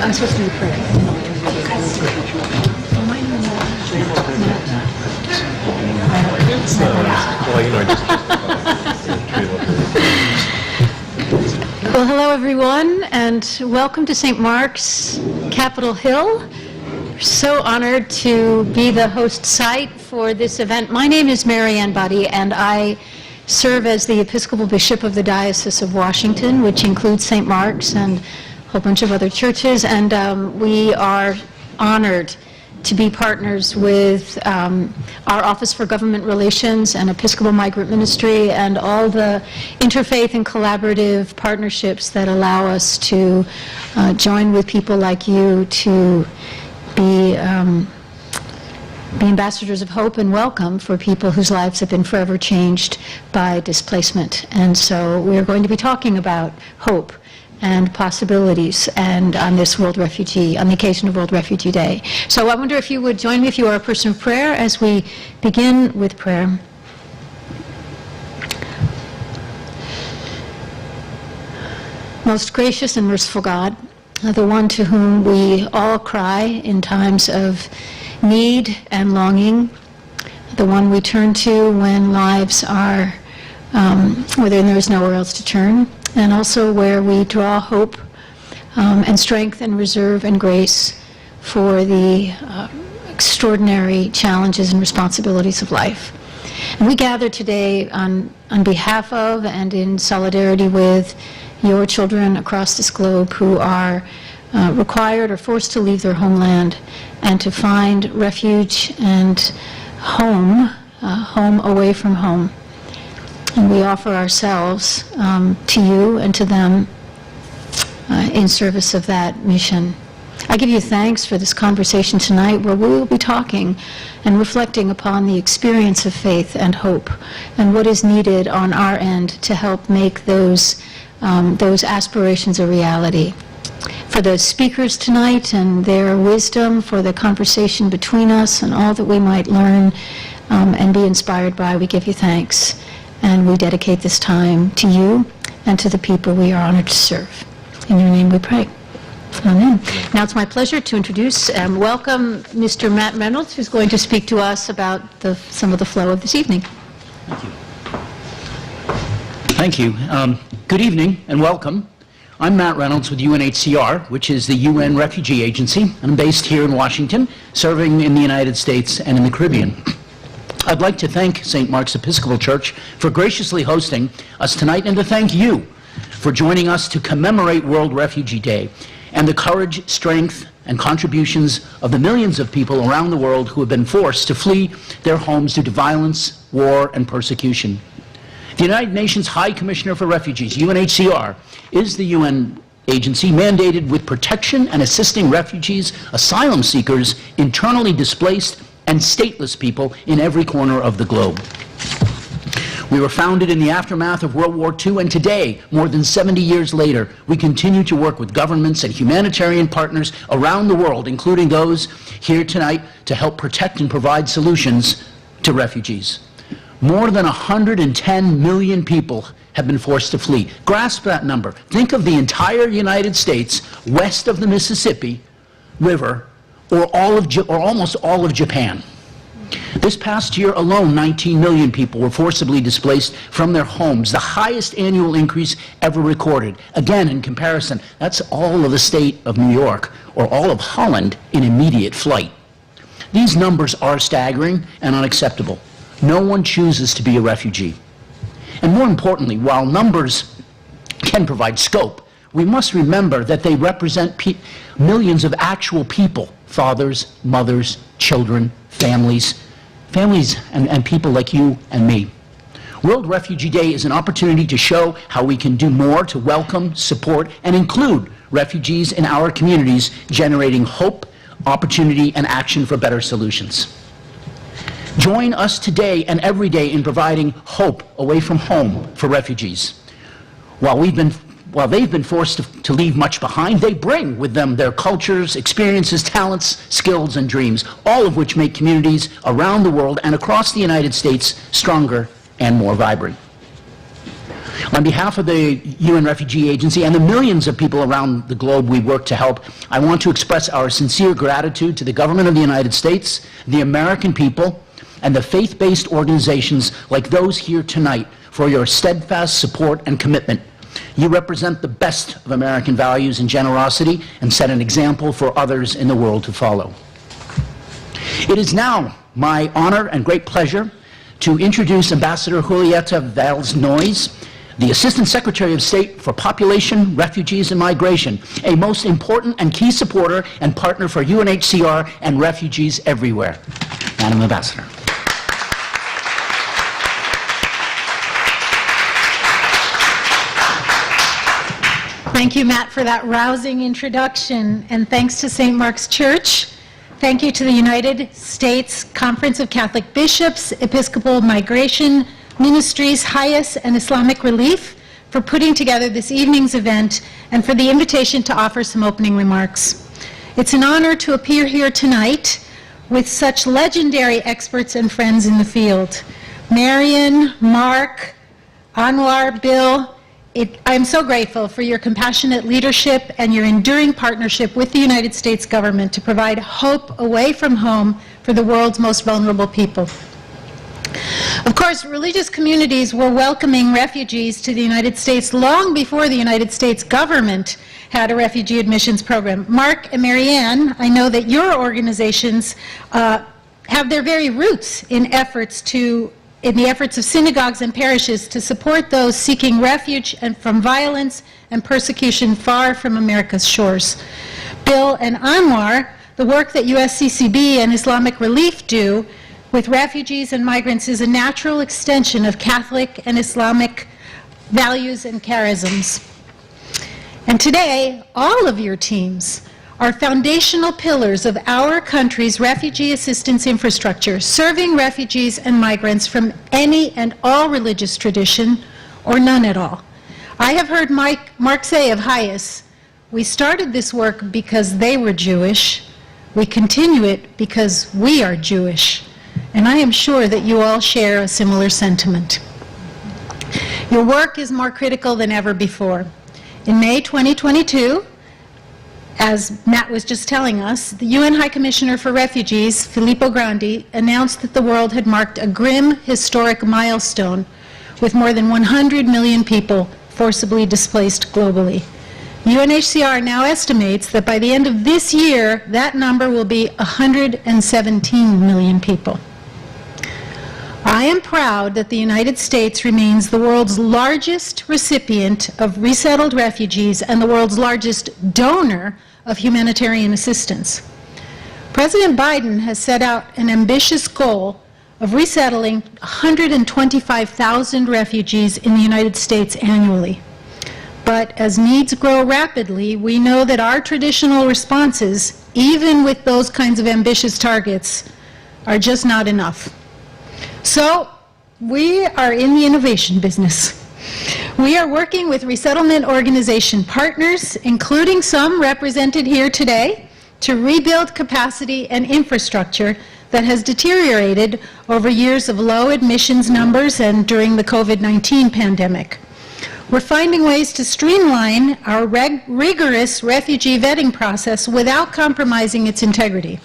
I'm supposed to do prayer. Well, hello everyone, and welcome to St. Mark's, Capitol Hill. We're so honored to be the host site for this event. My name is Mariann Budde, and I serve as the Episcopal Bishop of the Diocese of Washington, which includes St. Mark's and a whole bunch of other churches, and we are honored to be partners with our Office for Government Relations and Episcopal Migrant Ministry and all the interfaith and collaborative partnerships that allow us to join with people like you to be ambassadors of hope and welcome for people whose lives have been forever changed by displacement. And so we're going to be talking about hope and possibilities, and on this World Refugee, on the occasion of World Refugee Day. So I wonder if you would join me, if you are a person of prayer, as we begin with prayer. Most gracious and merciful God, the one to whom we all cry in times of need and longing, the one we turn to when lives are, where there is nowhere else to turn, and also where we draw hope and strength and reserve and grace for the extraordinary challenges and responsibilities of life. And we gather today on behalf of and in solidarity with your children across this globe who are required or forced to leave their homeland and to find refuge and home away from home. And we offer ourselves to you and to them in service of that mission. I give you thanks for this conversation tonight, where we will be talking and reflecting upon the experience of faith and hope and what is needed on our end to help make those aspirations a reality. For the speakers tonight and their wisdom, for the conversation between us and all that we might learn and be inspired by, we give you thanks. And we dedicate this time to you and to the people we are honored to serve. In your name we pray. Amen. Now it's my pleasure to introduce and welcome Mr. Matt Reynolds, who's going to speak to us about some of the flow of this evening. Thank you. Good evening and welcome. I'm Matt Reynolds with UNHCR, which is the UN Refugee Agency, and I'm based here in Washington, serving in the United States and in the Caribbean. I'd like to thank St. Mark's Episcopal Church for graciously hosting us tonight, and to thank you for joining us to commemorate World Refugee Day and the courage, strength, and contributions of the millions of people around the world who have been forced to flee their homes due to violence, war, and persecution. The United Nations High Commissioner for Refugees, UNHCR, is the UN agency mandated with protection and assisting refugees, asylum seekers, internally displaced, and stateless people in every corner of the globe. We were founded in the aftermath of World War II, and today, more than 70 years later, we continue to work with governments and humanitarian partners around the world, including those here tonight, to help protect and provide solutions to refugees. More than 110 million people have been forced to flee. Grasp that number. Think of the entire United States west of the Mississippi River, or almost all of Japan. This past year alone, 19 million people were forcibly displaced from their homes, the highest annual increase ever recorded. Again, in comparison, that's all of the state of New York or all of Holland in immediate flight. These numbers are staggering and unacceptable. No one chooses to be a refugee. And more importantly, while numbers can provide scope, we must remember that they represent millions of actual people, fathers, mothers, children, families and people like you and me. World Refugee Day is an opportunity to show how we can do more to welcome, support, and include refugees in our communities, generating hope, opportunity, and action for better solutions. Join us today and every day in providing hope away from home for refugees. While they've been forced to leave much behind, they bring with them their cultures, experiences, talents, skills, and dreams, all of which make communities around the world and across the United States stronger and more vibrant. On behalf of the UN Refugee Agency and the millions of people around the globe we work to help, I want to express our sincere gratitude to the government of the United States, the American people, and the faith-based organizations like those here tonight for your steadfast support and commitment. You represent the best of American values and generosity and set an example for others in the world to follow. It is now my honor and great pleasure to introduce Ambassador Julieta Valls-Noyes, the Assistant Secretary of State for Population, Refugees, and Migration, a most important and key supporter and partner for UNHCR and refugees everywhere. Madam Ambassador. Thank you, Matt, for that rousing introduction, and thanks to St. Mark's Church. Thank you to the United States Conference of Catholic Bishops, Episcopal Migration Ministries, HIAS, and Islamic Relief for putting together this evening's event and for the invitation to offer some opening remarks. It's an honor to appear here tonight with such legendary experts and friends in the field. Mariann, Mark, Anwar, Bill, I'm so grateful for your compassionate leadership and your enduring partnership with the United States government to provide hope away from home for the world's most vulnerable people. Of course, religious communities were welcoming refugees to the United States long before the United States government had a refugee admissions program. Mark and Mariann, I know that your organizations have their very roots in the efforts of synagogues and parishes to support those seeking refuge from violence and persecution far from America's shores. Bill and Anwar, the work that USCCB and Islamic Relief do with refugees and migrants is a natural extension of Catholic and Islamic values and charisms. And today, all of your teams are foundational pillars of our country's refugee assistance infrastructure, serving refugees and migrants from any and all religious tradition, or none at all. I have heard Mark say of HIAS, we started this work because they were Jewish. We continue it because we are Jewish. And I am sure that you all share a similar sentiment. Your work is more critical than ever before. In May 2022, as Matt was just telling us, the UN High Commissioner for Refugees, Filippo Grandi, announced that the world had marked a grim historic milestone with more than 100 million people forcibly displaced globally. UNHCR now estimates that by the end of this year, that number will be 117 million people. I am proud that the United States remains the world's largest recipient of resettled refugees and the world's largest donor of humanitarian assistance. President Biden has set out an ambitious goal of resettling 125,000 refugees in the United States annually. But as needs grow rapidly, we know that our traditional responses, even with those kinds of ambitious targets, are just not enough. So we are in the innovation business. We are working with resettlement organization partners, including some represented here today, to rebuild capacity and infrastructure that has deteriorated over years of low admissions numbers and during the COVID-19 pandemic. We're finding ways to streamline our rigorous refugee vetting process without compromising its integrity.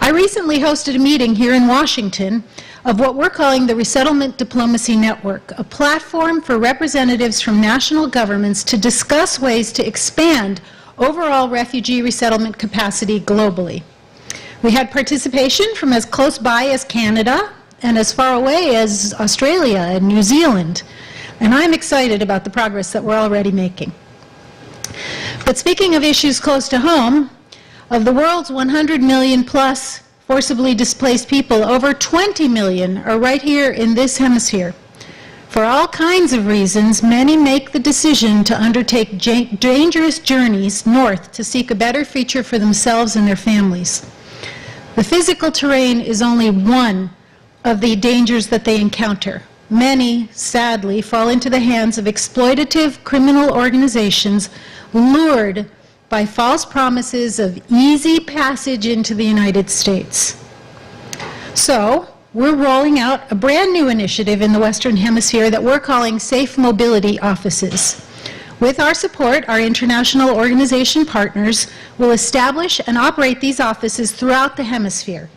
I recently hosted a meeting here in Washington of what we're calling the Resettlement Diplomacy Network, a platform for representatives from national governments to discuss ways to expand overall refugee resettlement capacity globally. We had participation from as close by as Canada and as far away as Australia and New Zealand, and I'm excited about the progress that we're already making. But speaking of issues close to home, of the world's 100 million plus forcibly displaced people, over 20 million are right here in this hemisphere. For all kinds of reasons, many make the decision to undertake dangerous journeys north to seek a better future for themselves and their families. The physical terrain is only one of the dangers that they encounter. Many, sadly, fall into the hands of exploitative criminal organizations lured by false promises of easy passage into the United States. So, we're rolling out a brand new initiative in the Western Hemisphere that we're calling Safe Mobility Offices. With our support, our international organization partners will establish and operate these offices throughout the hemisphere.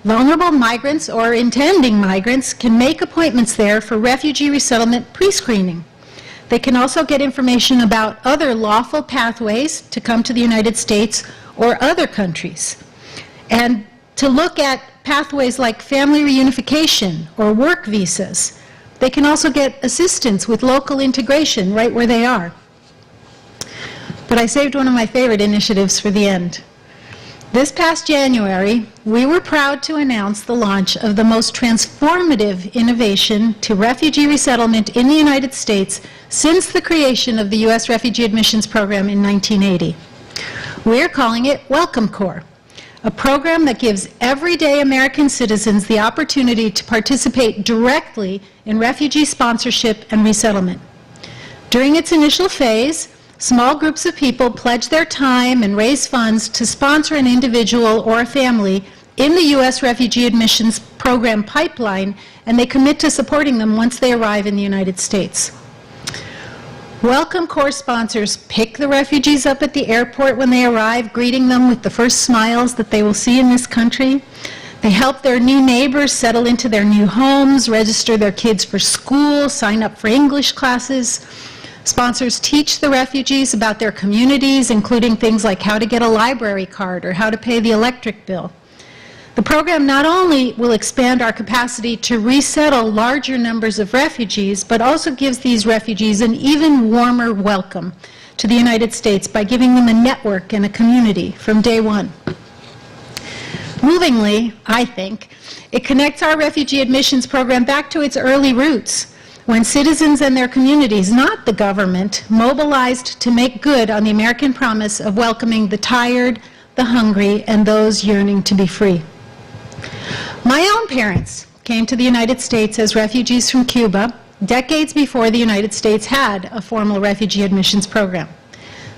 Vulnerable migrants or intending migrants can make appointments there for refugee resettlement pre-screening. They can also get information about other lawful pathways to come to the United States or other countries, and to look at pathways like family reunification or work visas. They can also get assistance with local integration right where they are. But I saved one of my favorite initiatives for the end. This past January, we were proud to announce the launch of the most transformative innovation to refugee resettlement in the United States since the creation of the U.S. Refugee Admissions Program in 1980. We're calling it Welcome Corps, a program that gives everyday American citizens the opportunity to participate directly in refugee sponsorship and resettlement. During its initial phase, small groups of people pledge their time and raise funds to sponsor an individual or a family in the U.S. Refugee Admissions Program pipeline, and they commit to supporting them once they arrive in the United States. Welcome Corps sponsors pick the refugees up at the airport when they arrive, greeting them with the first smiles that they will see in this country. They help their new neighbors settle into their new homes, register their kids for school, sign up for English classes. Sponsors teach the refugees about their communities, including things like how to get a library card or how to pay the electric bill. The program not only will expand our capacity to resettle larger numbers of refugees, but also gives these refugees an even warmer welcome to the United States by giving them a network and a community from day one. Movingly, I think, it connects our refugee admissions program back to its early roots, when citizens and their communities, not the government, mobilized to make good on the American promise of welcoming the tired, the hungry, and those yearning to be free. My own parents came to the United States as refugees from Cuba decades before the United States had a formal refugee admissions program.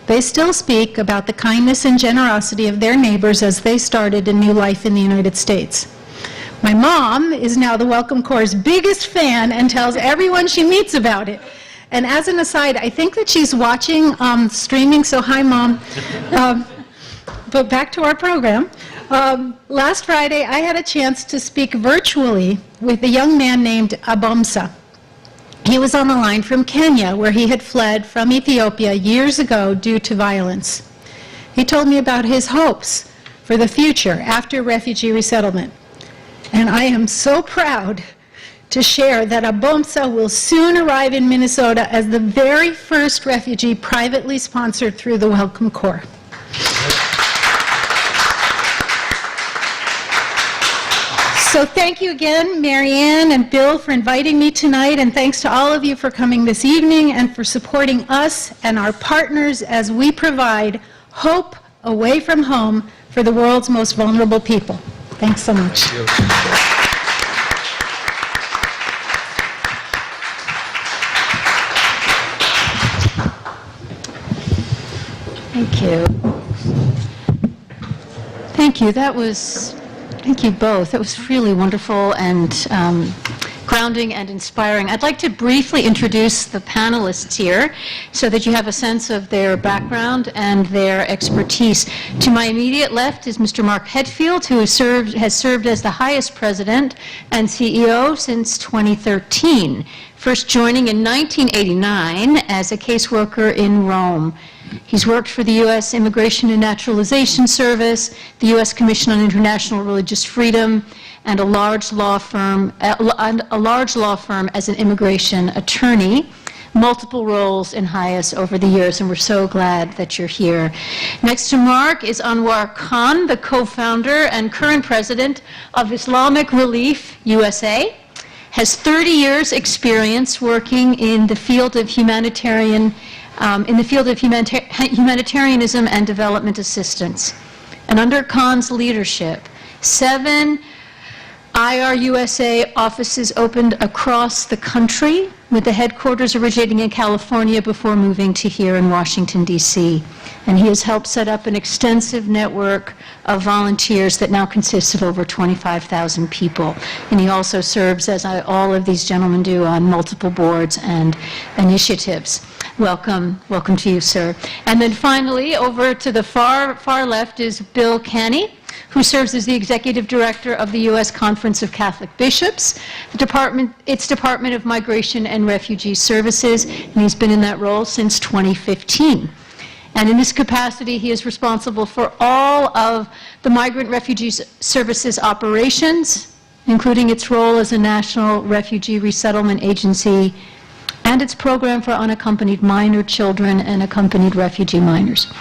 They still speak about the kindness and generosity of their neighbors as they started a new life in the United States. My mom is now the Welcome Corps' biggest fan and tells everyone she meets about it. And as an aside, I think that she's watching streaming, so hi, Mom. But back to our program. Last Friday, I had a chance to speak virtually with a young man named Abomsa. He was on the line from Kenya, where he had fled from Ethiopia years ago due to violence. He told me about his hopes for the future after refugee resettlement. And I am so proud to share that Abomsa will soon arrive in Minnesota as the very first refugee privately sponsored through the Welcome Corps. So thank you again, Mariann and Bill, for inviting me tonight, and thanks to all of you for coming this evening and for supporting us and our partners as we provide hope away from home for the world's most vulnerable people. Thanks so much. Thank you. Thank you. Thank you both. That was really wonderful and grounding and inspiring. I'd like to briefly introduce the panelists here so that you have a sense of their background and their expertise. To my immediate left is Mr. Mark Hetfield, who has served as the HIAS president and CEO since 2013, first joining in 1989 as a caseworker in Rome. He's worked for the U.S. Immigration and Naturalization Service, the U.S. Commission on International Religious Freedom, and a large law firm as an immigration attorney, multiple roles in HIAS over the years, and we're so glad that you're here. Next to Mark is Anwar Khan, the co-founder and current president of Islamic Relief USA, has 30 years experience working in the field of humanitarianism and development assistance. And under Khan's leadership, 7 IRUSA offices opened across the country, with the headquarters originating in California before moving to here in Washington, D.C. And he has helped set up an extensive network of volunteers that now consists of over 25,000 people. And he also serves, as all of these gentlemen do, on multiple boards and initiatives. Welcome to you, sir. And then finally, over to the far left is Bill Canny, who serves as the Executive Director of the U.S. Conference of Catholic Bishops, its Department of Migration and Refugee Services, and he's been in that role since 2015. And in this capacity, he is responsible for all of the Migrant Refugee Services operations, including its role as a national refugee resettlement agency and its program for unaccompanied minor children and accompanied refugee minors.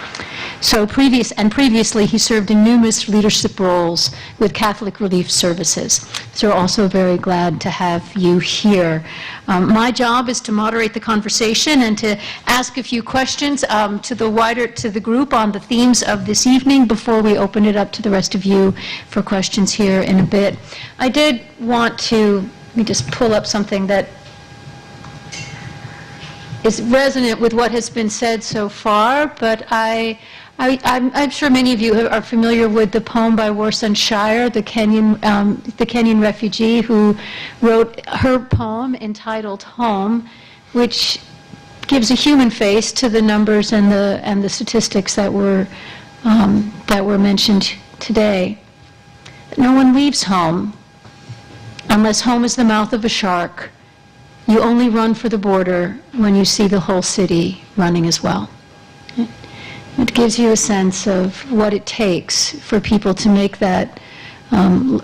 So previously, he served in numerous leadership roles with Catholic Relief Services. So we're also very glad to have you here. My job is to moderate the conversation and to ask a few questions to the group on the themes of this evening before we open it up to the rest of you for questions here in a bit. I did want to, let me just pull up something that is resonant with what has been said so far, but I'm sure many of you are familiar with the poem by Warsan Shire, the Kenyan refugee, who wrote her poem entitled Home, which gives a human face to the numbers and the statistics that were mentioned today. No one leaves home unless home is the mouth of a shark. You only run for the border when you see the whole city running as well. It gives you a sense of what it takes for people to make that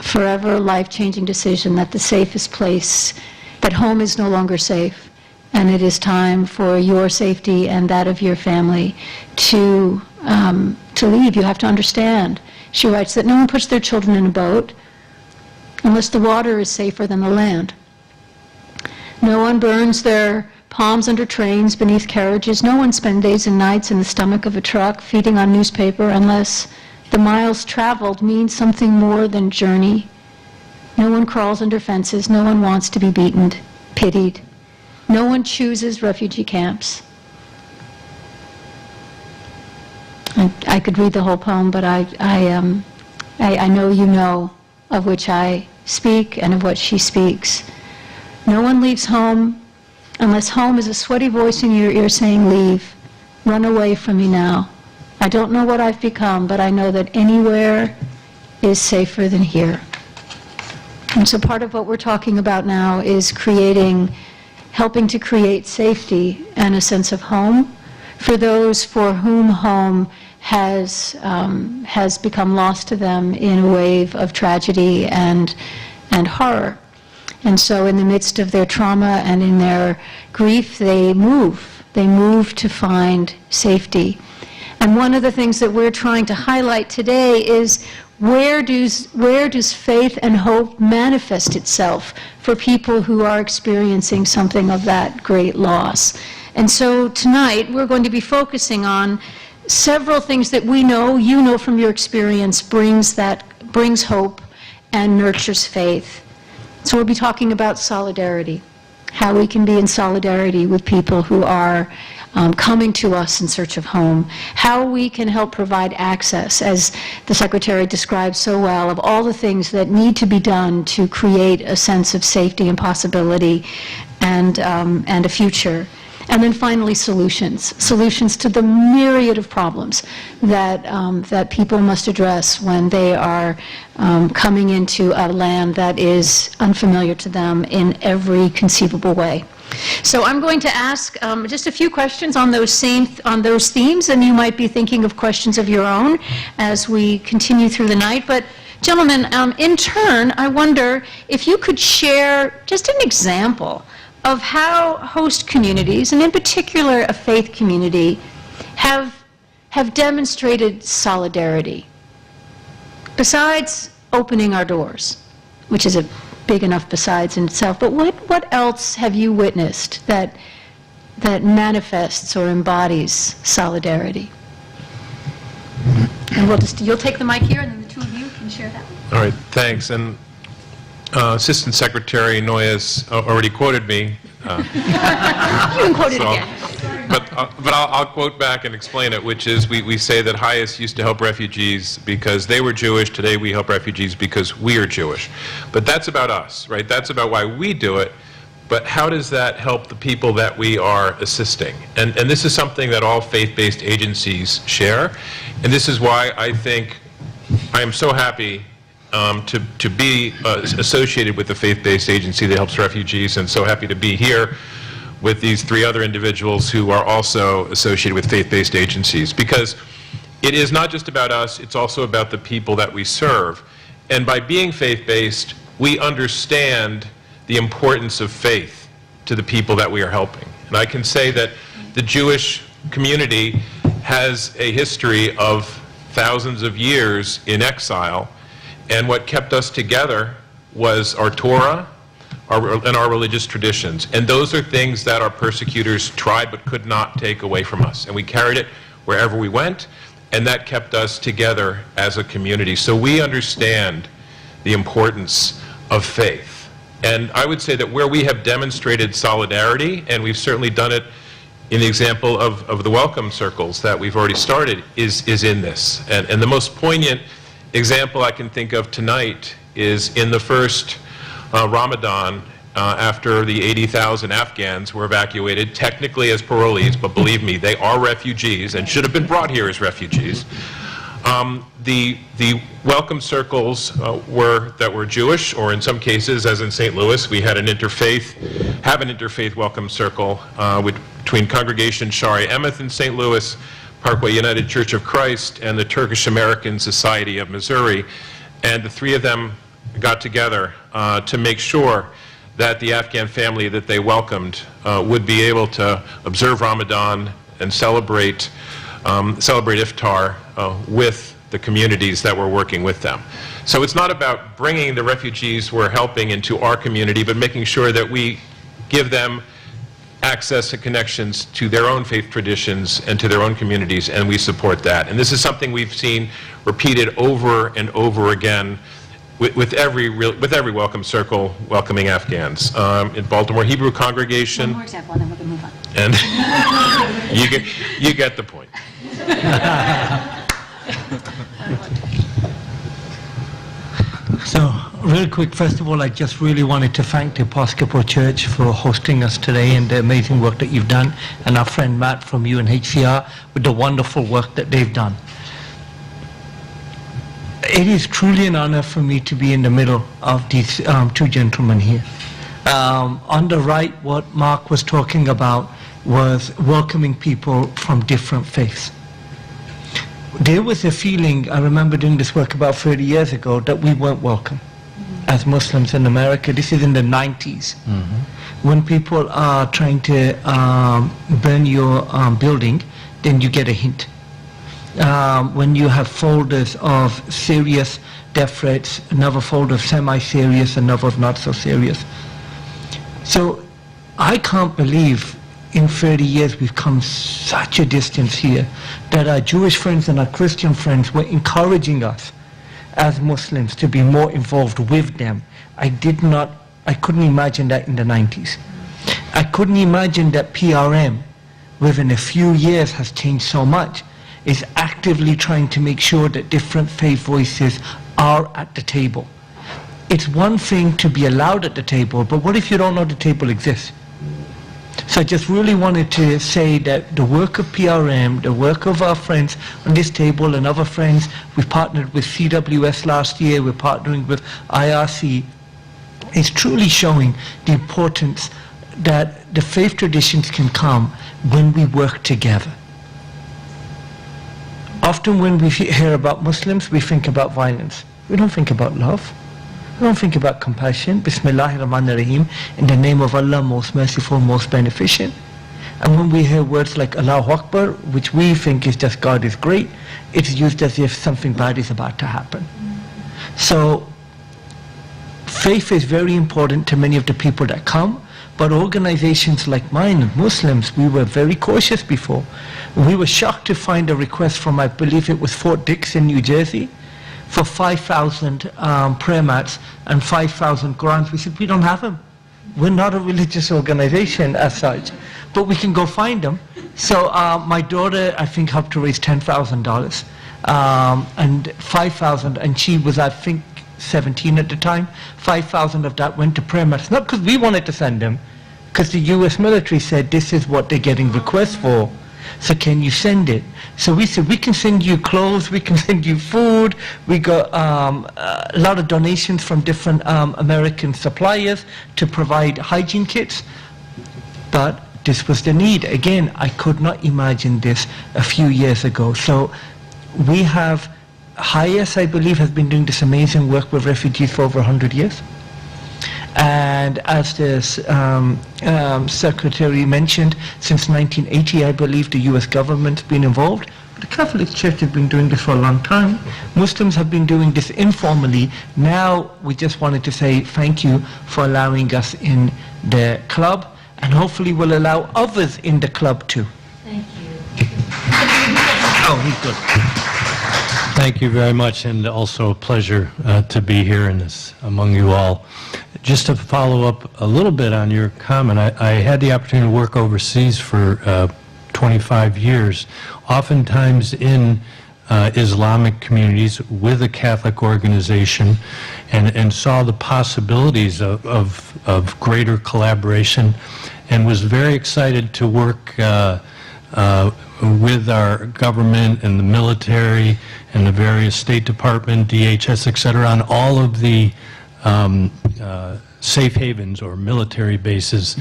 forever life-changing decision that the safest place, that home is no longer safe, and it is time for your safety and that of your family to leave. You have to understand. She writes that no one puts their children in a boat unless the water is safer than the land. No one burns their palms under trains, beneath carriages. No one spends days and nights in the stomach of a truck feeding on newspaper unless the miles traveled mean something more than journey. No one crawls under fences. No one wants to be beaten, pitied. No one chooses refugee camps. I could read the whole poem, but I know you know of which I speak and of what she speaks. No one leaves home unless home is a sweaty voice in your ear saying, leave, run away from me now. I don't know what I've become, but I know that anywhere is safer than here. And so part of what we're talking about now is helping to create safety and a sense of home for those for whom home has become lost to them in a wave of tragedy and horror. And so in the midst of their trauma and in their grief, they move to find safety. And one of the things that we're trying to highlight today is where does faith and hope manifest itself for people who are experiencing something of that great loss. And so tonight we're going to be focusing on several things that we know, you know from your experience, brings hope and nurtures faith. So we'll be talking about solidarity, how we can be in solidarity with people who are coming to us in search of home, how we can help provide access, as the Secretary described so well, of all the things that need to be done to create a sense of safety and possibility and a future. And then finally, solutions to the myriad of problems that people must address when they are coming into a land that is unfamiliar to them in every conceivable way. So I'm going to ask just a few questions on those themes, and you might be thinking of questions of your own as we continue through the night. But gentlemen, in turn, I wonder if you could share just an example of how host communities, and in particular a faith community, have demonstrated solidarity. Besides opening our doors, which is a big enough besides in itself, but what else have you witnessed that manifests or embodies solidarity? And you'll take the mic here, and then the two of you can share that. All right, thanks. And Assistant Secretary Noyes already quoted me. You can quote it again. But I'll quote back and explain it, which is we say that HIAS used to help refugees because they were Jewish. Today we help refugees because we are Jewish. But that's about us, right? That's about why we do it. But how does that help the people that we are assisting? And this is something that all faith-based agencies share. And this is why I think I am so happy to be associated with the faith-based agency that helps refugees, and so happy to be here with these three other individuals who are also associated with faith-based agencies. Because it is not just about us, it's also about the people that we serve. And by being faith-based, we understand the importance of faith to the people that we are helping. And I can say that the Jewish community has a history of thousands of years in exile, and what kept us together was our Torah and our religious traditions. And those are things that our persecutors tried but could not take away from us. And we carried it wherever we went, and that kept us together as a community. So we understand the importance of faith. And I would say that where we have demonstrated solidarity, and we've certainly done it in the example of the welcome circles that we've already started, is in this. And the most poignant example I can think of tonight is in the first Ramadan, after the 80,000 Afghans were evacuated, technically as parolees, but believe me, they are refugees and should have been brought here as refugees. The welcome circles that were Jewish, or in some cases, as in St. Louis, we had an interfaith welcome circle between Congregation Shari Emeth in St. Louis, Parkway United Church of Christ, and the Turkish American Society of Missouri. And the three of them got together to make sure that the Afghan family that they welcomed would be able to observe Ramadan and celebrate Iftar with the communities that were working with them. So it's not about bringing the refugees we're helping into our community, but making sure that we give them access and connections to their own faith traditions and to their own communities, and we support that. And this is something we've seen repeated over and over again with every welcome circle welcoming Afghans. In Baltimore Hebrew Congregation. One more example, and then we're going to move on. And you get the point. So, real quick, first of all, I just really wanted to thank the Episcopal Church for hosting us today and the amazing work that you've done, and our friend Matt from UNHCR with the wonderful work that they've done. It is truly an honor for me to be in the middle of these two gentlemen here. On the right, what Mark was talking about was welcoming people from different faiths. There was a feeling, I remember doing this work about 30 years ago, that we weren't welcome as Muslims in America. This is in the 90s. Mm-hmm. When people are trying to burn your building, then you get a hint. When you have folders of serious death threats, another folder of semi-serious, another of not so serious. So I can't believe in 30 years we've come such a distance here that our Jewish friends and our Christian friends were encouraging us as Muslims to be more involved with them. I couldn't imagine that in the 90s. I couldn't imagine that PRM within a few years has changed so much, is actively trying to make sure that different faith voices are at the table. It's one thing to be allowed at the table, but what if you don't know the table exists? So I just really wanted to say that the work of PRM, the work of our friends on this table and other friends, we partnered with CWS last year, we're partnering with IRC, is truly showing the importance that the faith traditions can come when we work together. Often when we hear about Muslims, we think about violence. We don't think about love. We don't think about compassion. Bismillahir Rahmanir Rahim, in the name of Allah, most merciful, most beneficent. And when we hear words like Allahu Akbar, which we think is just God is great, it's used as if something bad is about to happen. So faith is very important to many of the people that come, but organizations like mine and Muslims, we were very cautious before. We were shocked to find a request from, I believe it was Fort Dix in New Jersey, for 5,000 prayer mats and 5,000 Qurans. We said, we don't have them. We're not a religious organization as such, but we can go find them. So my daughter, I think, helped to raise $10,000 and 5,000, and she was, I think, 17 at the time. 5,000 of that went to prayer mats, not because we wanted to send them, because the U.S. military said this is what they're getting requests for, so can you send it? So we said, we can send you clothes, we can send you food. We got a lot of donations from different American suppliers to provide hygiene kits, but this was the need. Again, I could not imagine this a few years ago. So we have, HIAS, I believe, has been doing this amazing work with refugees for over 100 years. And as the Secretary mentioned, since 1980, I believe the US government's been involved. But the Catholic Church has been doing this for a long time. Muslims have been doing this informally. Now we just wanted to say thank you for allowing us in the club, and hopefully we'll allow others in the club too. Thank you. Oh, he's good. Thank you very much, and also a pleasure to be here in this among you all. Just to follow up a little bit on your comment, I had the opportunity to work overseas for 25 years, oftentimes in Islamic communities with a Catholic organization, and saw the possibilities of greater collaboration, and was very excited to work with our government and the military and the various State Department, DHS, et cetera, on all of the safe havens or military bases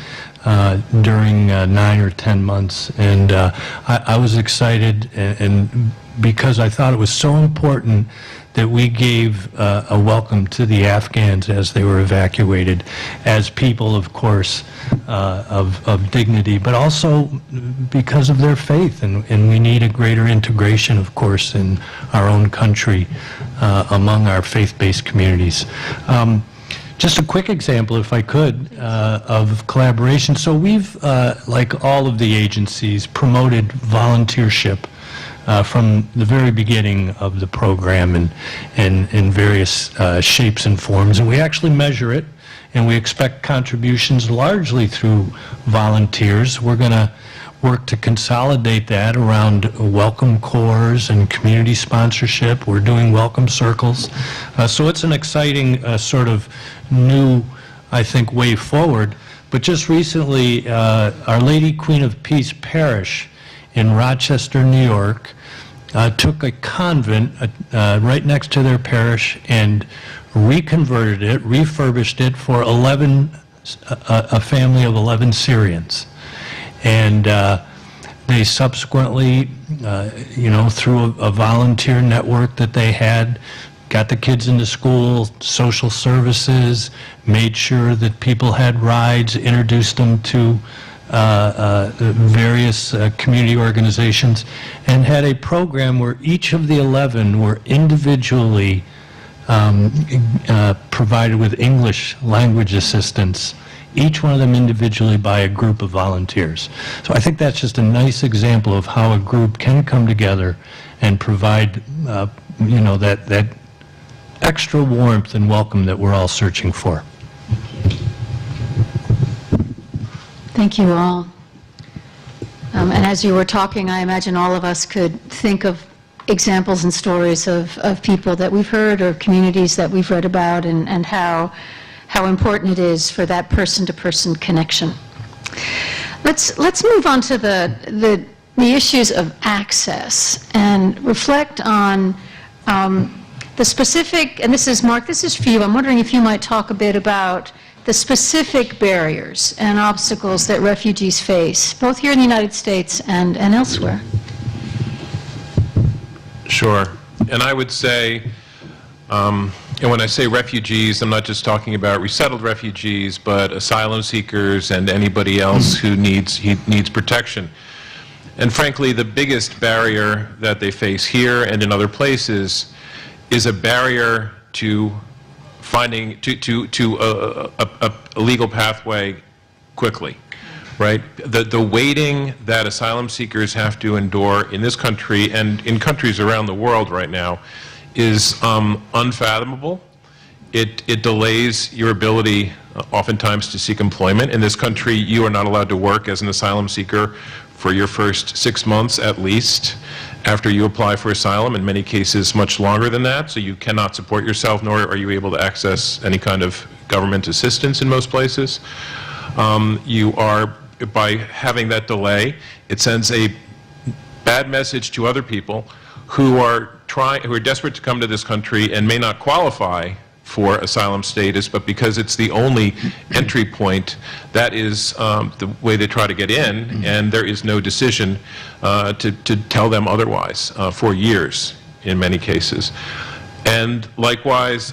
during 9 or 10 months. And I was excited, and because I thought it was so important that we gave a welcome to the Afghans as they were evacuated, as people, of course, of dignity, but also because of their faith. And we need a greater integration, of course, in our own country among our faith-based communities. Just a quick example, if I could, of collaboration. So we've, like all of the agencies, promoted volunteership from the very beginning of the program and in various shapes and forms. And we actually measure it, and we expect contributions largely through volunteers. We're going to work to consolidate that around welcome corps and community sponsorship. We're doing welcome circles. So it's an exciting sort of new, I think, way forward. But just recently, Our Lady Queen of Peace Parish in Rochester, New York, took a convent right next to their parish and reconverted it, refurbished it for a family of 11 Syrians. And they subsequently, through a volunteer network that they had, got the kids into school, social services, made sure that people had rides, introduced them to various community organizations, and had a program where each of the 11 were individually provided with English language assistance, each one of them individually by a group of volunteers. So I think that's just a nice example of how a group can come together and provide, that extra warmth and welcome that we're all searching for. Thank you all. And as you were talking, I imagine all of us could think of examples and stories of people that we've heard or communities that we've read about, and how important it is for that person-to-person connection. Let's move on to the issues of access and reflect on the specific, and this is, Mark, this is for you. I'm wondering if you might talk a bit about the specific barriers and obstacles that refugees face, both here in the United States and elsewhere. Sure. And I would say, and when I say refugees, I'm not just talking about resettled refugees, but asylum seekers and anybody else who needs protection. And frankly, the biggest barrier that they face here and in other places is a barrier to finding a legal pathway quickly, right? The waiting that asylum seekers have to endure in this country and in countries around the world right now is unfathomable. It delays your ability oftentimes to seek employment. In this country, you are not allowed to work as an asylum seeker for your first 6 months at least after you apply for asylum, in many cases much longer than that, so you cannot support yourself, nor are you able to access any kind of government assistance in most places. By having that delay, it sends a bad message to other people who are desperate to come to this country and may not qualify for asylum status, but because it's the only entry point, that is the way they try to get in, and there is no decision to tell them otherwise for years in many cases. And likewise,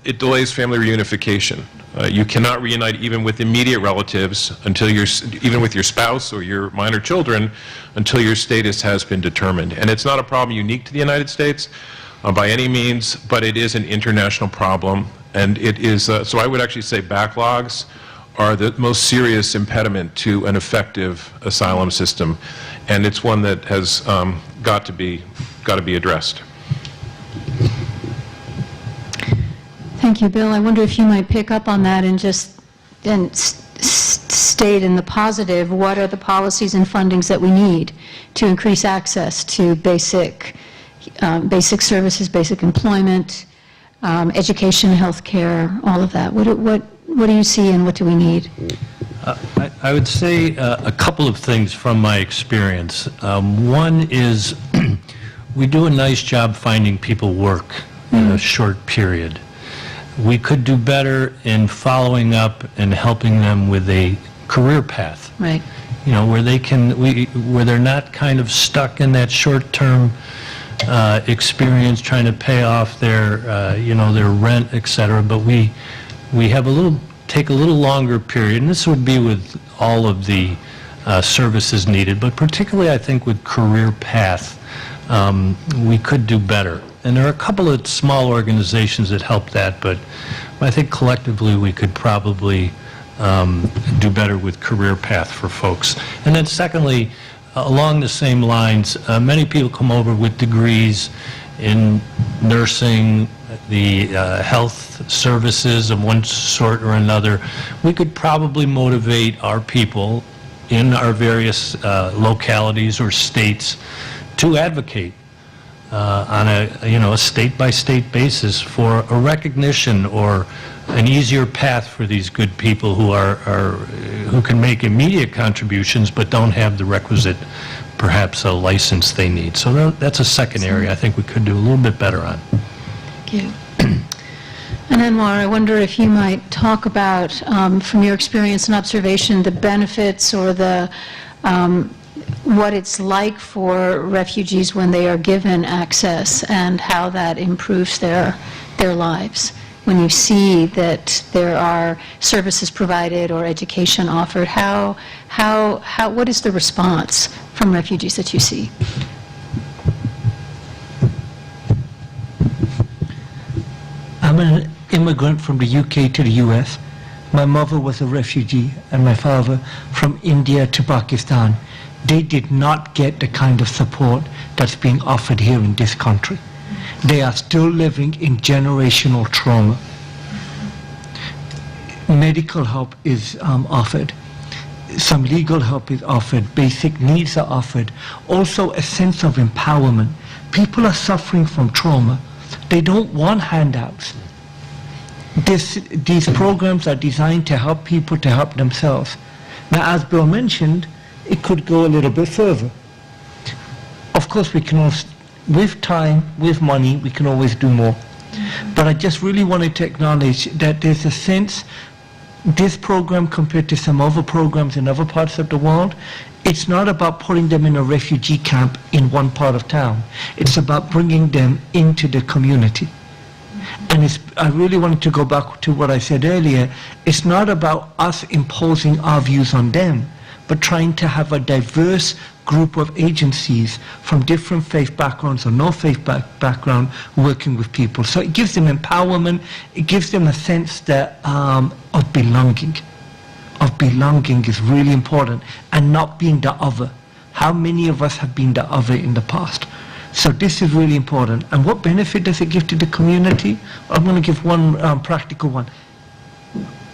it delays family reunification. You cannot reunite even with immediate relatives even with your spouse or your minor children, until your status has been determined. And it's not a problem unique to the United States by any means, but it is an international problem. And it is, so I would actually say backlogs are the most serious impediment to an effective asylum system. And it's one that has got to be addressed. Thank you, Bill. I wonder if you might pick up on that and just state in the positive, what are the policies and fundings that we need to increase access to basic services, basic employment, education, health care, all of that. What do you see and what do we need? I would say a couple of things from my experience. One is we do a nice job finding people work in a short period. We could do better in following up and helping them with a career path. Right. You know, where they're not kind of stuck in that short-term experience trying to pay off their, their rent, et cetera. But we take a little longer period, and this would be with all of the services needed, but particularly I think with career path, we could do better. And there are a couple of small organizations that help that, but I think collectively we could probably do better with career path for folks. And then secondly, along the same lines, many people come over with degrees in nursing, the health services of one sort or another. We could probably motivate our people in our various localities or states to advocate on a state-by-state basis for a recognition or an easier path for these good people who can make immediate contributions but don't have the requisite, perhaps, a license they need. So that's a second area I think we could do a little bit better on. Thank you. And Anwar, I wonder if you might talk about, from your experience and observation, the benefits or the what it's like for refugees when they are given access and how that improves their lives. When you see that there are services provided or education offered, what is the response from refugees that you see? I'm an immigrant from the UK to the US. My mother was a refugee and my father from India to Pakistan. They did not get the kind of support that's being offered here in this country. They are still living in generational trauma. Medical help is offered. Some legal help is offered. Basic needs are offered. Also a sense of empowerment. People are suffering from trauma. They don't want handouts. These programs are designed to help people to help themselves. Now, as Bill mentioned, it could go a little bit further. Of course, we can also, with time, with money, we can always do more. But I just really wanted to acknowledge that there's a sense, this program compared to some other programs in other parts of the world, it's not about putting them in a refugee camp in one part of town. It's about bringing them into the community. And I really wanted to go back to what I said earlier. It's not about us imposing our views on them, but trying to have a diverse group of agencies from different faith backgrounds or no faith background working with people. So it gives them empowerment, it gives them a sense that of belonging. Of belonging is really important, and not being the other. How many of us have been the other in the past? So this is really important. And what benefit does it give to the community? I'm going to give one practical one.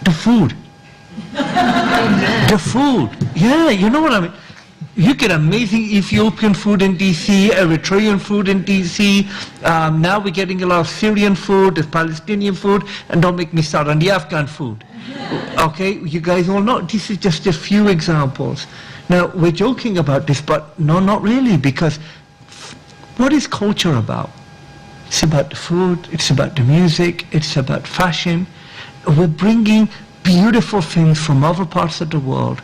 The food. The food. Yeah, you know what I mean? You get amazing Ethiopian food in D.C., Eritrean food in D.C. Now we're getting a lot of Syrian food, there's Palestinian food, and don't make me start on the Afghan food. Okay, you guys all know, this is just a few examples. Now, we're joking about this, but no, not really, because what is culture about? It's about the food, it's about the music, it's about fashion. We're bringing beautiful things from other parts of the world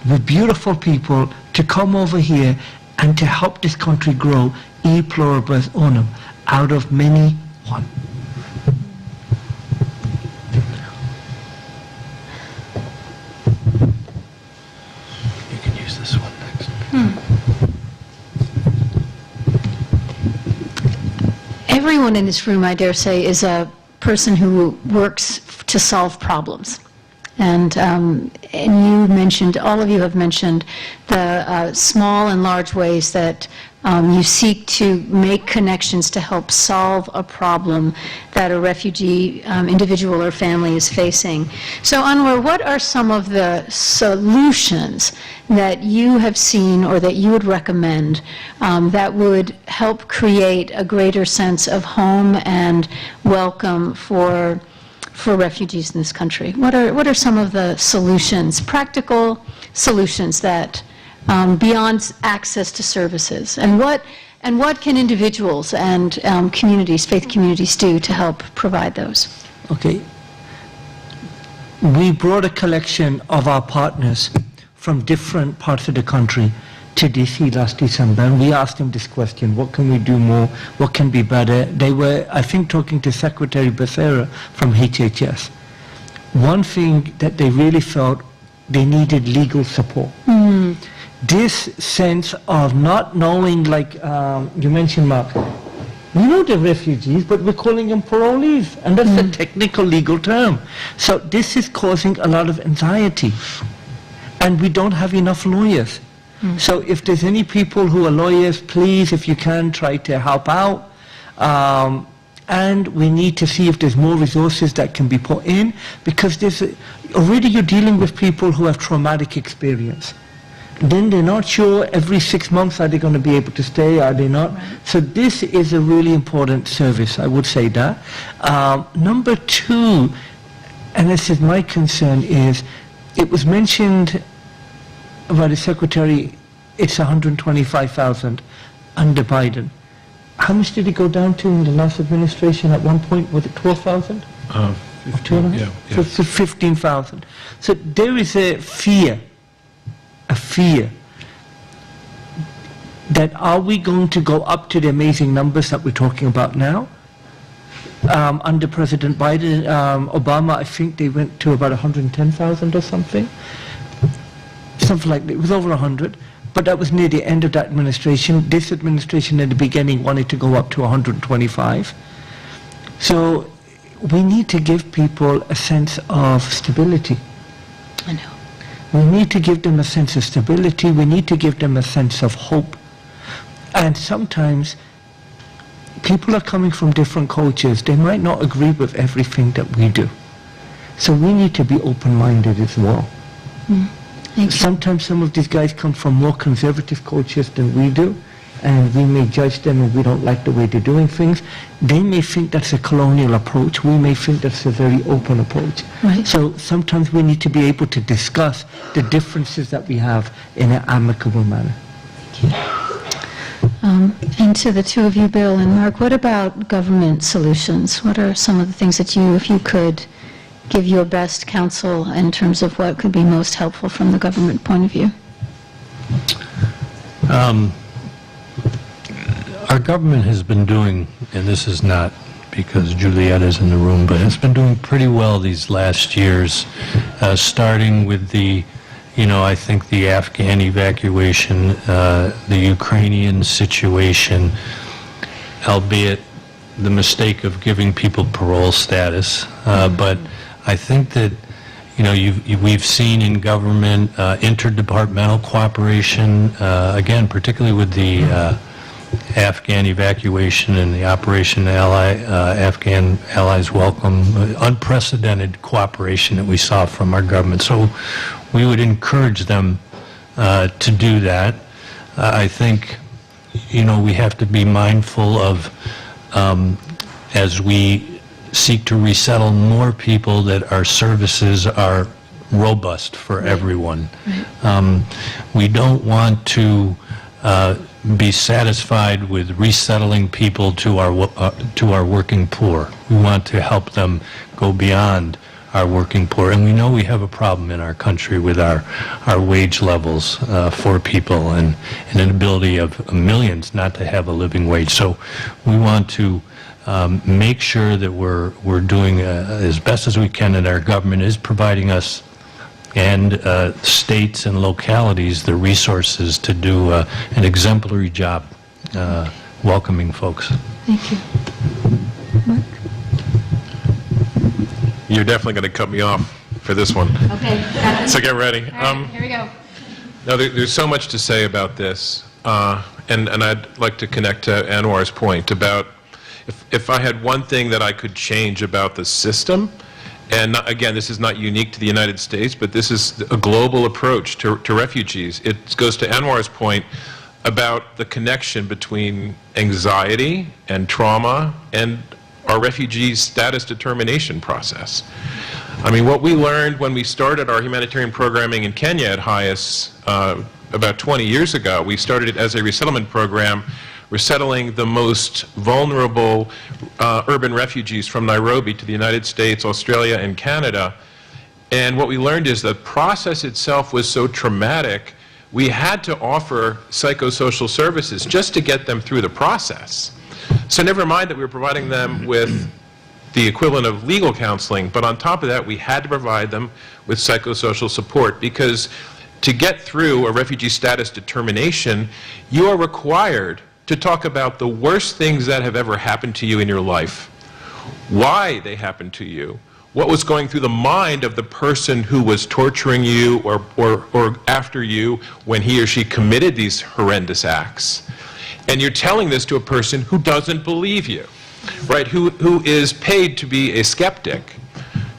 with beautiful people to come over here and to help this country grow, e pluribus unum, out of many one. You can use this one next. Everyone in this room, I dare say, is a person who works to solve problems. And you mentioned, all of you have mentioned the small and large ways that you seek to make connections to help solve a problem that a refugee individual or family is facing. So Anwar, what are some of the solutions that you have seen or that you would recommend that would help create a greater sense of home and welcome for refugees in this country? What are some of the solutions, practical solutions that beyond access to services, and what can individuals and communities, faith communities, do to help provide those? Okay. We brought a collection of our partners from different parts of the country to DC last December, and we asked them this question: what can we do more? What can be better? They were, I think, talking to Secretary Becerra from HHS. One thing that they really felt, they needed legal support. This sense of not knowing, like you mentioned, Mark, we know they're refugees, but we're calling them parolees, and that's a technical legal term. So this is causing a lot of anxiety, and we don't have enough lawyers. So if there's any people who are lawyers, please, if you can, try to help out. And we need to see if there's more resources that can be put in, because already you're dealing with people who have traumatic experience. Then they're not sure every 6 months are they going to be able to stay, are they not? Right. So this is a really important service, I would say that. Number two, and this is my concern, is it was mentioned by the Secretary, it's 125,000 under Biden. How much did it go down to in the last administration at one point? Was it 12,000? 15, yeah. So 15,000. So there is a fear that are we going to go up to the amazing numbers that we're talking about now? Under President Biden, Obama, I think they went to about 110,000 or something. Something like that. It was over 100, but that was near the end of that administration. This administration in the beginning wanted to go up to 125. So we need to give people a sense of stability. I know. We need to give them a sense of stability. We need to give them a sense of hope. And sometimes people are coming from different cultures. They might not agree with everything that we do. So we need to be open-minded as well. Sometimes some of these guys come from more conservative cultures than we do, and we may judge them and we don't like the way they're doing things. They may think that's a colonial approach. We may think that's a very open approach. Right. So sometimes we need to be able to discuss the differences that we have in an amicable manner. And to the two of you, Bill and Mark, what about government solutions? What are some of the things that you, if you could give your best counsel in terms of what could be most helpful from the government point of view? Our government has been doing, and this is not because Juliet is in the room, but it's been doing pretty well these last years, starting with the, I think the Afghan evacuation, the Ukrainian situation, albeit the mistake of giving people parole status, but I think that, we've seen in government interdepartmental cooperation, again, particularly with the Afghan evacuation and the Operation Afghan Allies Welcome, unprecedented cooperation that we saw from our government. So we would encourage them to do that. I think, we have to be mindful of, as we seek to resettle more people, that our services are robust for everyone. We don't want to be satisfied with resettling people to our working poor. We want to help them go beyond our working poor, and we know we have a problem in our country with our wage levels for people and an ability of millions not to have a living wage. So we want to make sure that we're doing as best as we can, and our government is providing us and states and localities the resources to do an exemplary job welcoming folks. Thank you. Mark? You're definitely going to cut me off for this one. Okay. So get ready. All right, here we go. No, there's so much to say about this, and I'd like to connect to Anwar's point about if I had one thing that I could change about the system, and again, this is not unique to the United States, but this is a global approach to refugees. It goes to Anwar's point about the connection between anxiety and trauma and our refugee status determination process. I mean, what we learned when we started our humanitarian programming in Kenya at HIAS about 20 years ago, we started it as a resettlement program, resettling the most vulnerable urban refugees from Nairobi to the United States, Australia, and Canada. And what we learned is the process itself was so traumatic, we had to offer psychosocial services just to get them through the process. So never mind that we were providing them with the equivalent of legal counseling, but on top of that, we had to provide them with psychosocial support, because to get through a refugee status determination, you are required to talk about the worst things that have ever happened to you in your life, why they happened to you, what was going through the mind of the person who was torturing you or after you when he or she committed these horrendous acts. And you're telling this to a person who doesn't believe you, right? Who is paid to be a skeptic,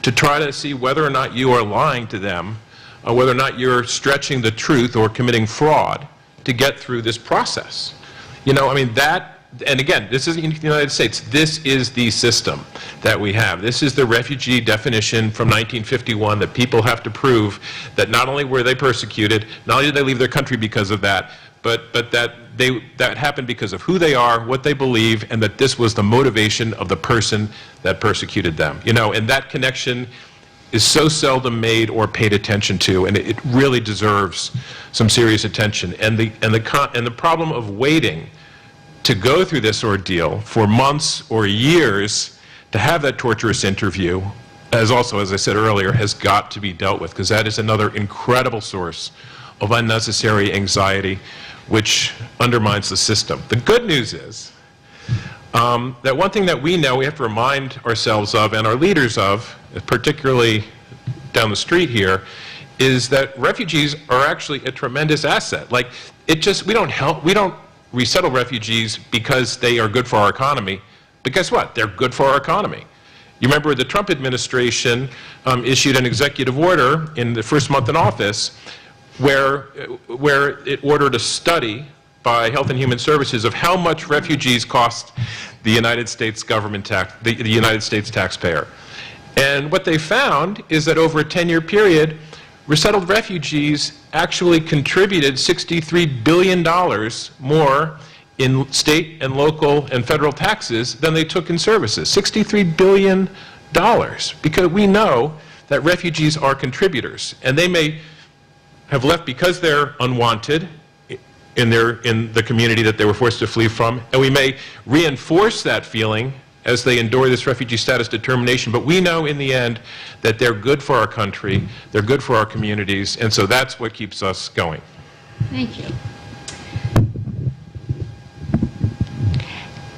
to try to see whether or not you are lying to them, or whether or not you're stretching the truth or committing fraud to get through this process. You know, I mean, that, and again, this isn't unique to the United States. This is the system that we have. This is the refugee definition from 1951 that people have to prove that not only were they persecuted, not only did they leave their country because of that, but that happened because of who they are, what they believe, and that this was the motivation of the person that persecuted them. You know, and that connection is so seldom made or paid attention to, and it really deserves some serious attention. And the problem of waiting to go through this ordeal for months or years to have that torturous interview, as I said earlier, has got to be dealt with, because that is another incredible source of unnecessary anxiety, which undermines the system. The good news is that one thing that we know we have to remind ourselves of, and our leaders of, particularly down the street here, is that refugees are actually a tremendous asset. Like, we don't resettle refugees because they are good for our economy, but guess what? They're good for our economy. You remember the Trump administration issued an executive order in the first month in office where it ordered a study by Health and Human Services of how much refugees cost the United States government the United States taxpayer. And what they found is that over a 10-year period, resettled refugees actually contributed $63 billion more in state and local and federal taxes than they took in services. $63 billion, because we know that refugees are contributors, and they may have left because they're unwanted in the community that they were forced to flee from, and we may reinforce that feeling as they endure this refugee status determination, but we know in the end that they're good for our country, they're good for our communities, and so that's what keeps us going. Thank you.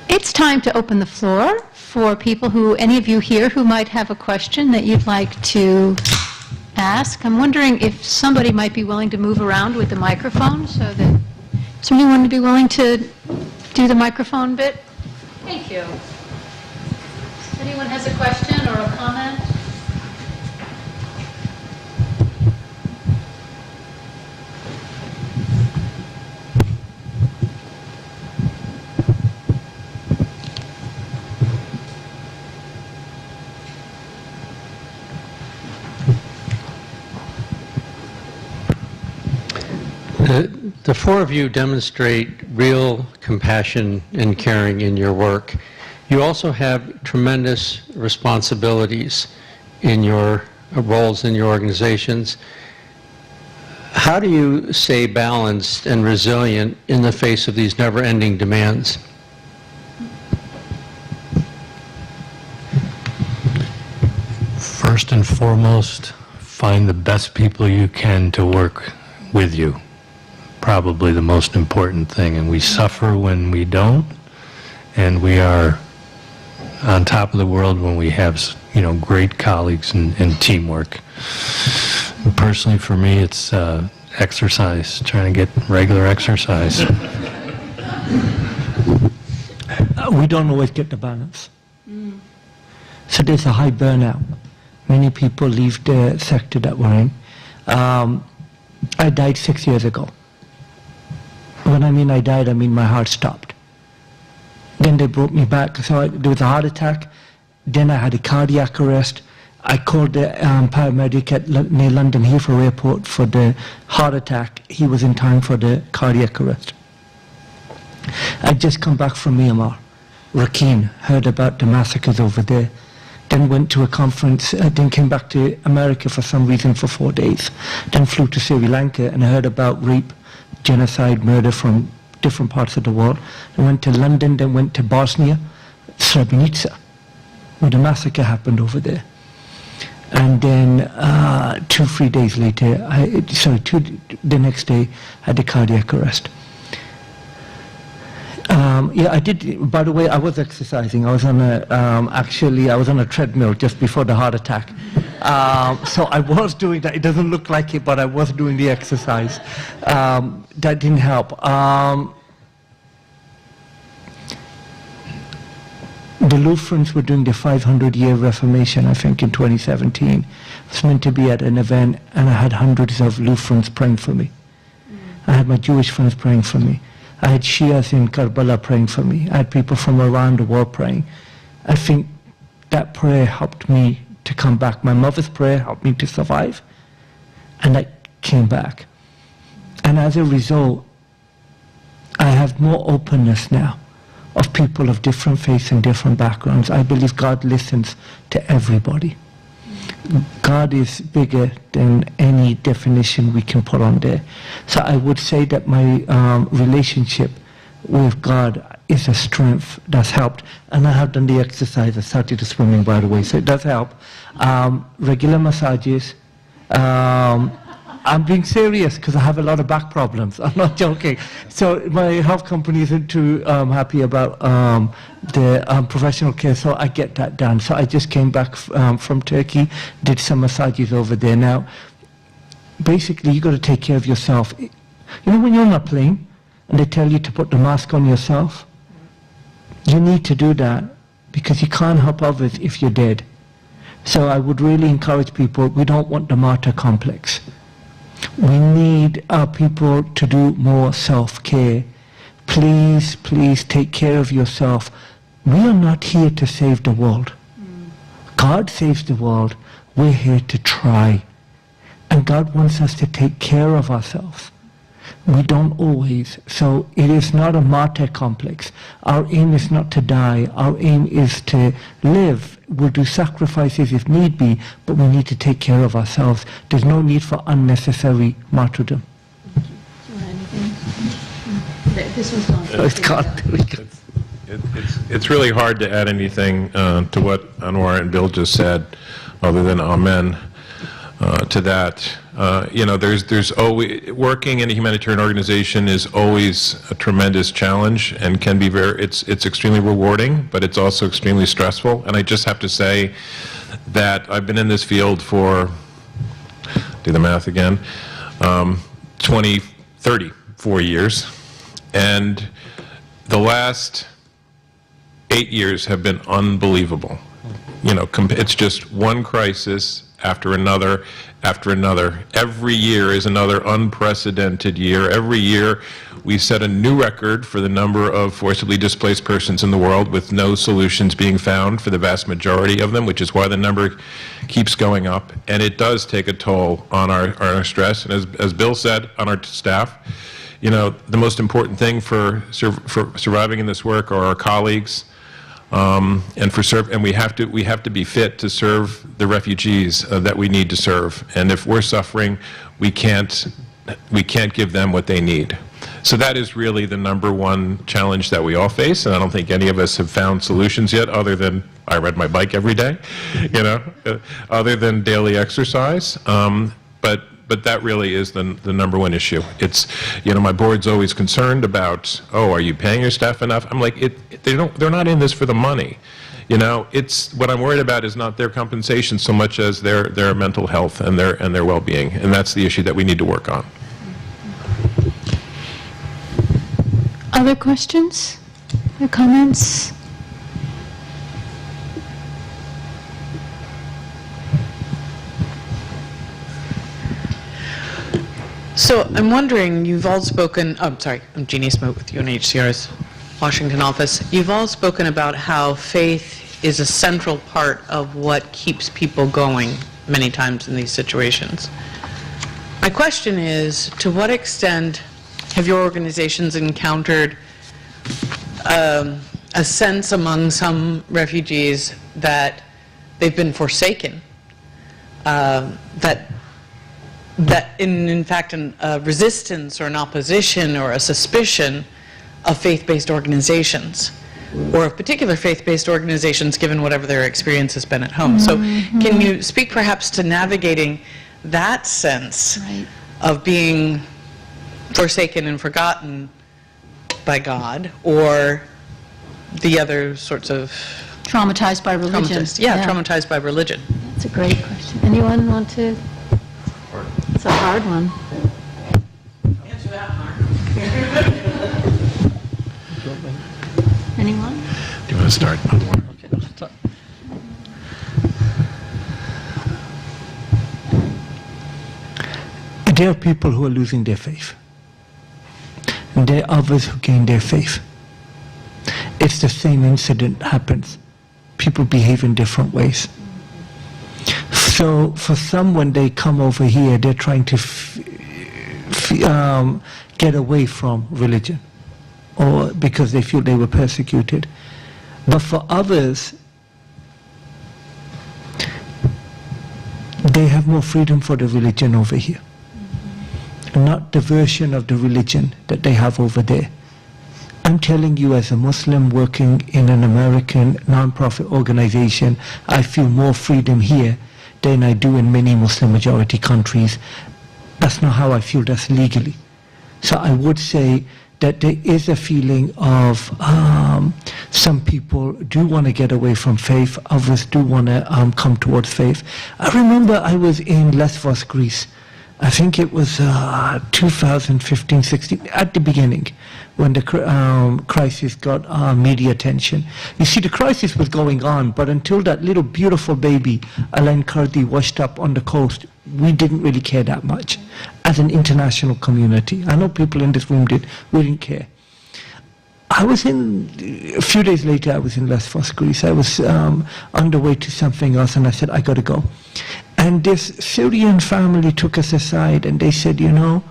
It's time to open the floor for people any of you here who might have a question that you'd like to ask. I'm wondering if somebody might be willing to move around with the microphone so that somebody would be willing to do the microphone bit? Thank you. Anyone has a question or a comment? The four of you demonstrate real compassion and caring in your work. You also have tremendous responsibilities in your roles in your organizations. How do you stay balanced and resilient in the face of these never-ending demands? First and foremost, find the best people you can to work with you. Probably the most important thing. And we suffer when we don't, and we are on top of the world when we have, great colleagues and teamwork. And personally, for me, it's exercise, trying to get regular exercise. We don't always get the balance. So there's a high burnout. Many people leave the sector that we're in. I died 6 years ago. When I mean I died, I mean my heart stopped. Then they brought me back. So there was a heart attack. Then I had a cardiac arrest. I called the paramedic near London Heathrow Airport for the heart attack. He was in time for the cardiac arrest. I'd just come back from Myanmar. Rakhine, heard about the massacres over there. Then went to a conference, then came back to America for some reason for 4 days. Then flew to Sri Lanka and heard about rape, genocide, murder from different parts of the world. I went to London, then went to Bosnia, Srebrenica, where the massacre happened over there. And then 2-3 days later, the next day, I had a cardiac arrest. I did, by the way, I was exercising. I was on I was on a treadmill just before the heart attack. So I was doing that. It doesn't look like it, but I was doing the exercise. That didn't help. The Lutherans were doing the 500-year Reformation, I think, in 2017. I was meant to be at an event, and I had hundreds of Lutherans praying for me. I had my Jewish friends praying for me. I had Shias in Karbala praying for me. I had people from around the world praying. I think that prayer helped me to come back. My mother's prayer helped me to survive, and I came back. And as a result, I have more openness now of people of different faiths and different backgrounds. I believe God listens to everybody. God is bigger than any definition we can put on there. So I would say that my relationship with God is a strength that's helped. And I have done the exercise. I started the swimming, by the way, so it does help. Regular massages. I'm being serious because I have a lot of back problems. I'm not joking. So my health company isn't too happy about the professional care, so I get that done. So I just came back from Turkey, did some massages over there. Now, basically, you got to take care of yourself. You know when you're on a plane and they tell you to put the mask on yourself? You need to do that because you can't help others if you're dead. So I would really encourage people, we don't want the martyr complex. We need our people to do more self-care. Please, please take care of yourself. We are not here to save the world. God saves the world. We're here to try. And God wants us to take care of ourselves. We don't always. So it is not a martyr complex. Our aim is not to die. Our aim is to live. We'll do sacrifices if need be, but we need to take care of ourselves. There's no need for unnecessary martyrdom. This one's gone. It's really hard to add anything to what Anwar and Bill just said, other than amen to that. There's always, working in a humanitarian organization is always a tremendous challenge and can be it's extremely rewarding, but it's also extremely stressful. And I just have to say that I've been in this field for, do the math again, 34 years. And the last 8 years have been unbelievable. You know, it's just one crisis after another after another. Every year is another unprecedented year. Every year we set a new record for the number of forcibly displaced persons in the world, with no solutions being found for the vast majority of them, which is why the number keeps going up. And it does take a toll on our stress. And as Bill said, on our staff. You know, the most important thing for surviving in this work are our colleagues, and we have to be fit to serve the refugees that we need to serve. And if we're suffering, we can't give them what they need. So that is really the number one challenge that we all face, and I don't think any of us have found solutions yet, other than I ride my bike every day, you know, other than daily exercise. But that really is the number one issue. It's, you know, my board's always concerned about, oh, are you paying your staff enough? I'm like, they're not in this for the money. You know, it's, what I'm worried about is not their compensation so much as their mental health and their well-being, and that's the issue that we need to work on. Other questions or comments? So I'm wondering, you've all spoken, I'm Jeannie Smoke with UNHCR's Washington office. You've all spoken about how faith is a central part of what keeps people going many times in these situations. My question is, to what extent have your organizations encountered a sense among some refugees that they've been forsaken, that in fact a resistance or an opposition or a suspicion of faith-based organizations, or of particular faith-based organizations, given whatever their experience has been at home? So can you speak perhaps to navigating that sense of being forsaken and forgotten by God, or the other sorts of... Traumatized by religion. Traumatized by religion. That's a great question. Anyone want to? It's a hard one. Answer that, Mark. Anyone? Do you want to start? There are people who are losing their faith. And there are others who gain their faith. It's the same incident happens. People behave in different ways. So for some, when they come over here, they're trying to get away from religion, or because they feel they were persecuted. But for others, they have more freedom for the religion over here, not the version of the religion that they have over there. I'm telling you, as a Muslim working in an American non-profit organization, I feel more freedom here than I do in many Muslim majority countries. That's not how I feel, that's legally. So I would say that there is a feeling of some people do want to get away from faith, others do want to come towards faith. I remember I was in Lesvos, Greece. I think it was 2015-16, at the beginning, when the crisis got media attention. You see, the crisis was going on, but until that little beautiful baby, Alain Kurdi, washed up on the coast, we didn't really care that much as an international community. I know people in this room did. We didn't care. A few days later, I was in Lesvos, Greece. I was on the way to something else, and I said, I got to go. And this Syrian family took us aside, and they said, you know,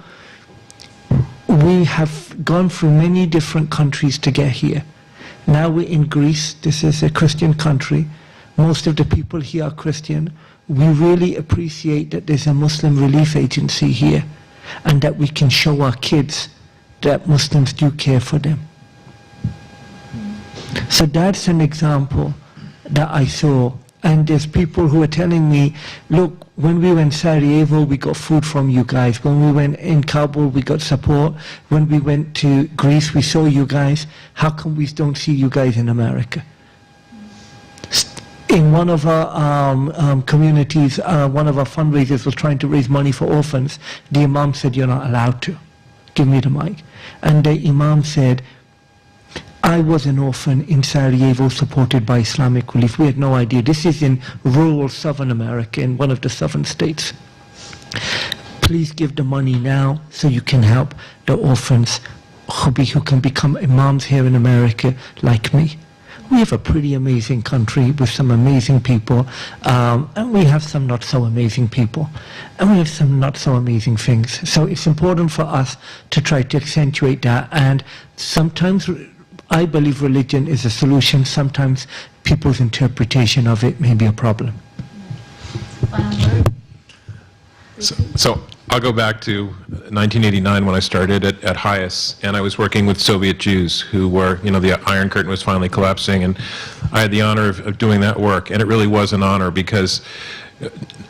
we have gone through many different countries to get here. Now we're in Greece. This is a Christian country. Most of the people here are Christian. We really appreciate that there's a Muslim relief agency here, and that we can show our kids that Muslims do care for them. So that's an example that I saw. And there's people who are telling me, look, when we went to Sarajevo, we got food from you guys. When we went in Kabul, we got support. When we went to Greece, we saw you guys. How come we don't see you guys in America? In one of our communities, one of our fundraisers was trying to raise money for orphans. The imam said, you're not allowed to. Give me the mic. And the imam said, I was an orphan in Sarajevo supported by Islamic Relief. We had no idea. This is in rural southern America, in one of the southern states. Please give the money now so you can help the orphans who can become imams here in America like me. We have a pretty amazing country with some amazing people, and we have some not so amazing people, and we have some not so amazing things. So it's important for us to try to accentuate that, and sometimes I believe religion is a solution. Sometimes people's interpretation of it may be a problem. So I'll go back to 1989 when I started at HIAS, and I was working with Soviet Jews who were, the Iron Curtain was finally collapsing, and I had the honor of doing that work, and it really was an honor because,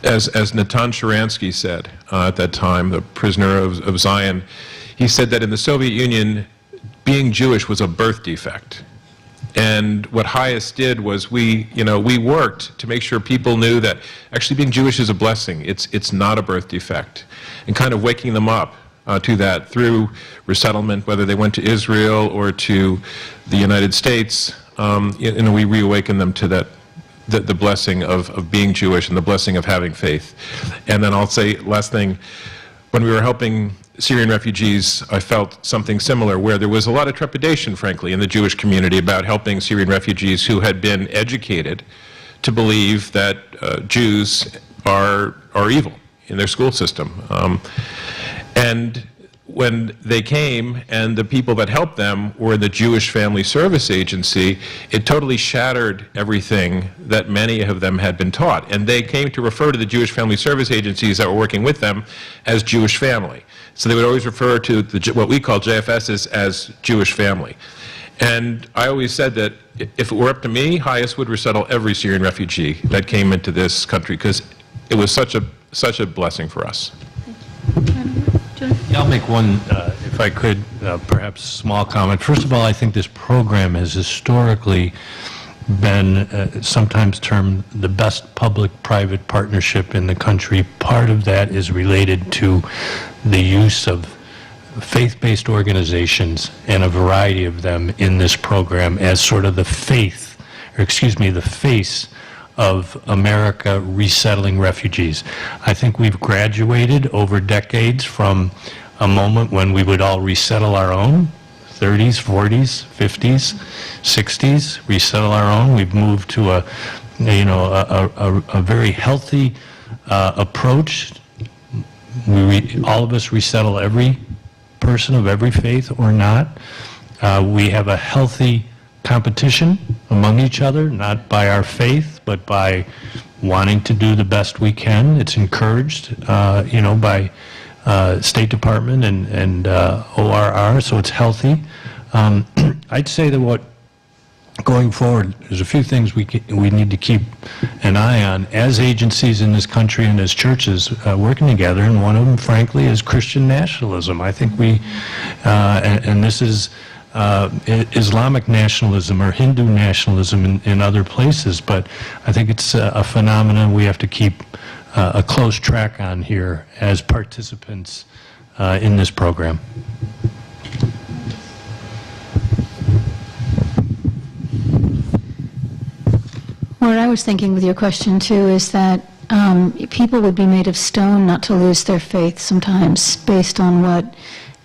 as Natan Sharansky said at that time, the prisoner of Zion, he said that in the Soviet Union, being Jewish was a birth defect. And what HIAS did was we worked to make sure people knew that actually being Jewish is a blessing. It's not a birth defect. And kind of waking them up to that through resettlement, whether they went to Israel or to the United States, we reawaken them to that, the blessing of being Jewish and the blessing of having faith. And then I'll say, last thing, when we were helping Syrian refugees, I felt something similar, where there was a lot of trepidation, frankly, in the Jewish community about helping Syrian refugees who had been educated to believe that Jews are evil in their school system. And when they came and the people that helped them were the Jewish Family Service Agency, it totally shattered everything that many of them had been taught. And they came to refer to the Jewish Family Service agencies that were working with them as Jewish family. So they would always refer to what we call JFSs as Jewish family. And I always said that if it were up to me, HIAS would resettle every Syrian refugee that came into this country, because it was such a blessing for us. I'll make one, if I could, perhaps small comment. First of all, I think this program has historically been sometimes termed the best public-private partnership in the country. Part of that is related to the use of faith-based organizations, and a variety of them in this program, as sort of the face of America resettling refugees. I think we've graduated over decades from a moment when we would all resettle our own, 30s, 40s, 50s, 60s, resettle our own. We've moved to a very healthy approach. All of us resettle every person of every faith or not. We have a healthy competition among each other, not by our faith, but by wanting to do the best we can. It's encouraged, by State Department and ORR, so it's healthy. I'd say that going forward, there's a few things we need to keep an eye on as agencies in this country and as churches working together, and one of them, frankly, is Christian nationalism. I think and this is Islamic nationalism or Hindu nationalism in other places, but I think it's a phenomenon we have to keep a close track on here as participants in this program. What I was thinking with your question, too, is that people would be made of stone not to lose their faith sometimes based on what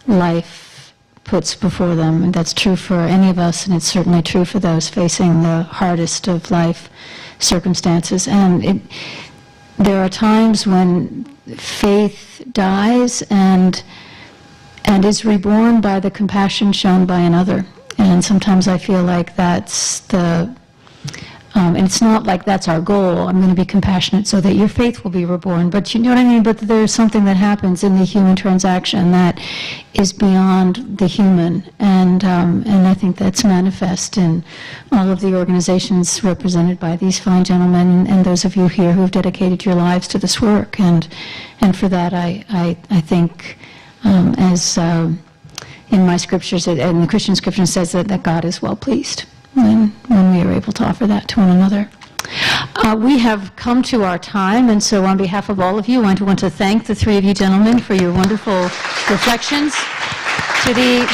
life puts before them. And that's true for any of us, and it's certainly true for those facing the hardest of life circumstances. And there are times when faith dies and is reborn by the compassion shown by another. And sometimes I feel like that's and it's not like that's our goal. I'm going to be compassionate so that your faith will be reborn. But you know what I mean? But there's something that happens in the human transaction that is beyond the human. And I think that's manifest in all of the organizations represented by these fine gentlemen and those of you here who have dedicated your lives to this work. And for that, I think, as in my scriptures, and the Christian scripture says that God is well pleased when we are able to offer that to one another. We have come to our time, and so on behalf of all of you, I want to thank the three of you gentlemen for your wonderful reflections. To the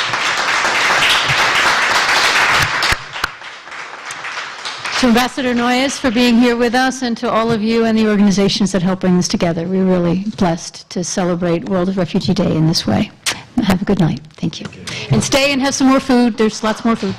to Ambassador Noyes for being here with us, and to all of you and the organizations that help bring this together. We're really blessed to celebrate World Refugee Day in this way. Have a good night. Thank you. And stay and have some more food. There's lots more food.